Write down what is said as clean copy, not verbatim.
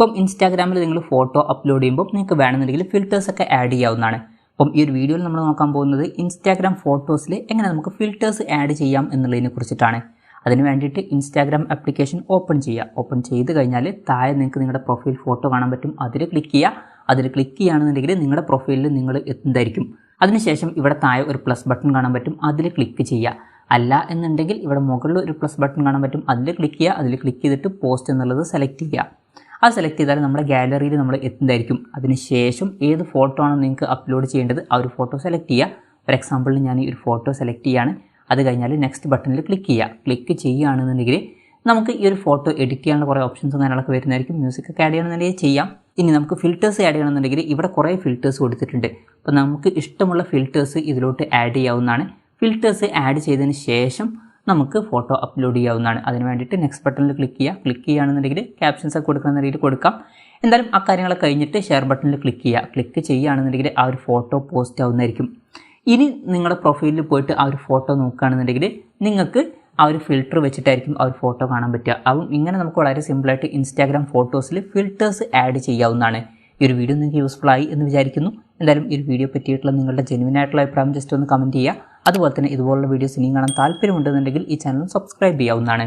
ഇപ്പം ഇൻസ്റ്റാഗ്രാമിൽ നിങ്ങൾ ഫോട്ടോ അപ്ലോഡ് ചെയ്യുമ്പോൾ നിങ്ങൾക്ക് വേണമെന്നുണ്ടെങ്കിൽ ഫിൽറ്റേഴ്സൊക്കെ ആഡ് ചെയ്യാവുന്നതാണ്. അപ്പം ഈ ഒരു വീഡിയോയിൽ നമ്മൾ നോക്കാൻ പോകുന്നത് ഇൻസ്റ്റാഗ്രാം ഫോട്ടോസിൽ എങ്ങനെ നമുക്ക് ഫിൽറ്റേഴ്സ് ആഡ് ചെയ്യാം എന്നുള്ളതിനെ കുറിച്ചിട്ടാണ്. അതിന് വേണ്ടിയിട്ട് ഇൻസ്റ്റാഗ്രാം ആപ്ലിക്കേഷൻ ഓപ്പൺ ചെയ്യുക. ഓപ്പൺ ചെയ്ത് കഴിഞ്ഞാൽ താഴെ നിങ്ങൾക്ക് നിങ്ങളുടെ പ്രൊഫൈൽ ഫോട്ടോ കാണാൻ പറ്റും. അതിൽ ക്ലിക്ക് ചെയ്യുക. അതിൽ ക്ലിക്ക് ചെയ്യുകയാണെന്നുണ്ടെങ്കിൽ നിങ്ങളുടെ പ്രൊഫൈലിൽ നിങ്ങൾ എത്തുന്നതായിരിക്കും. അതിനുശേഷം ഇവിടെ താഴെ ഒരു പ്ലസ് ബട്ടൺ കാണാൻ പറ്റും. അതിൽ ക്ലിക്ക് ചെയ്യുക. അല്ല എന്നുണ്ടെങ്കിൽ ഇവിടെ മുകളിൽ ഒരു പ്ലസ് ബട്ടൺ കാണാൻ പറ്റും. അതിൽ ക്ലിക്ക് ചെയ്യുക. അതിൽ ക്ലിക്ക് ചെയ്തിട്ട് പോസ്റ്റ് എന്നുള്ളത് സെലക്ട് ചെയ്യുക. അത് സെലക്ട് ചെയ്താൽ നമ്മുടെ ഗാലറിയിൽ നമ്മൾ എത്തുന്നതായിരിക്കും. അതിനുശേഷം ഏത് ഫോട്ടോ ആണ് നിങ്ങൾക്ക് അപ്ലോഡ് ചെയ്യേണ്ടത് ആ ഒരു ഫോട്ടോ സെലക്ട് ചെയ്യുക. ഫോർ എക്സാമ്പിളിൽ ഞാൻ ഈ ഒരു ഫോട്ടോ സെലക്ട് ചെയ്യുകയാണ്. അത് കഴിഞ്ഞാൽ നെക്സ്റ്റ് ബട്ടണിൽ ക്ലിക്ക് ചെയ്യുക. ക്ലിക്ക് ചെയ്യുകയാണെന്നുണ്ടെങ്കിൽ നമുക്ക് ഈ ഒരു ഫോട്ടോ എഡിറ്റ് ചെയ്യാനുള്ള കുറേ ഓപ്ഷൻസും കാര്യങ്ങളൊക്കെ വരുന്നതായിരിക്കും. മ്യൂസിക്കൊക്കെ ആഡ് ചെയ്യണമെന്നുണ്ടെങ്കിൽ ചെയ്യാം. ഇനി നമുക്ക് ഫിൽറ്റേഴ്സ് ആഡ് ചെയ്യണമെന്നുണ്ടെങ്കിൽ ഇവിടെ കുറേ ഫിൽറ്റേഴ്സ് കൊടുത്തിട്ടുണ്ട്. അപ്പോൾ നമുക്ക് ഇഷ്ടമുള്ള ഫിൽറ്റേഴ്സ് ഇതിലോട്ട് ആഡ് ചെയ്യാവുന്നതാണ്. ഫിൽറ്റേഴ്സ് ആഡ് ചെയ്തതിന് ശേഷം നമുക്ക് ഫോട്ടോ അപ്ലോഡ് ചെയ്യാവുന്നതാണ്. അതിന് വേണ്ടിയിട്ട് നെക്സ്റ്റ് ബട്ടണിൽ ക്ലിക്ക് ചെയ്യുക. ക്ലിക്ക് ചെയ്യുകയാണെന്നുണ്ടെങ്കിൽ ക്യാപ്ഷൻസ് ഒക്കെ കൊടുക്കുന്ന രീതിയിൽ കൊടുക്കാം. എന്തായാലും ആ കാര്യങ്ങളൊക്കെ കഴിഞ്ഞിട്ട് ഷെയർ ബട്ടണിൽ ക്ലിക്ക് ചെയ്യുക. ക്ലിക്ക് ചെയ്യുകയാണെന്നുണ്ടെങ്കിൽ ആ ഒരു ഫോട്ടോ പോസ്റ്റ് ആവുന്നതായിരിക്കും. ഇനി നിങ്ങളുടെ പ്രൊഫൈലിൽ പോയിട്ട് ആ ഒരു ഫോട്ടോ നോക്കുകയാണെന്നുണ്ടെങ്കിൽ നിങ്ങൾക്ക് ആ ഒരു ഫിൽറ്റർ വെച്ചിട്ടായിരിക്കും ആ ഒരു ഫോട്ടോ കാണാൻ പറ്റുക. അപ്പം ഇങ്ങനെ നമുക്ക് വളരെ സിമ്പിളായിട്ട് ഇൻസ്റ്റാഗ്രാം ഫോട്ടോസിൽ ഫിൽറ്റേഴ്സ് ആഡ് ചെയ്യാവുന്നതാണ്. ഈ ഒരു വീഡിയോ നിങ്ങൾക്ക് യൂസ്ഫുൾ ആയി എന്ന് വിചാരിക്കുന്നു. എന്തായാലും ഈ ഒരു വീഡിയോ പറ്റിയിട്ടുള്ള നിങ്ങളുടെ ജെന്യുവൻ ആയിട്ടുള്ള അഭിപ്രായം ജസ്റ്റ് ഒന്ന് കമൻറ്റ് ചെയ്യുക. അതുപോലെ തന്നെ ഇതുപോലുള്ള വീഡിയോസ് ഇനിയും കാണാൻ താല്പര്യമുണ്ടെന്നുണ്ടെങ്കിൽ ഈ ചാനൽ സബ്സ്ക്രൈബ് ചെയ്യാവുന്നതാണ്.